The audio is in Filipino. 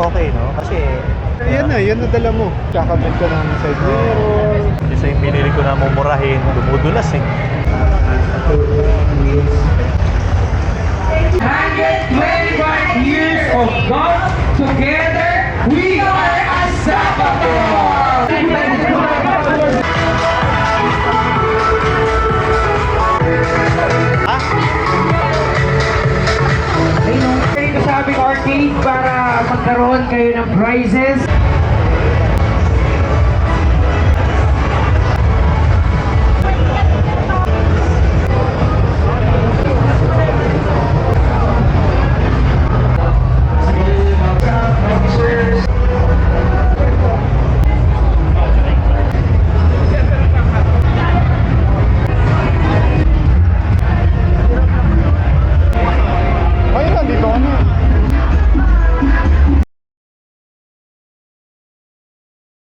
okay, no? Kasi Yan na dala mo. Kakabit ka ng side mirror. isa yung binili ko na mumurahin, dumudulas eh. 125 years of God together, we are unstoppable! Ayun, kayo kasabing arcade para magkaroon kayo ng prizes.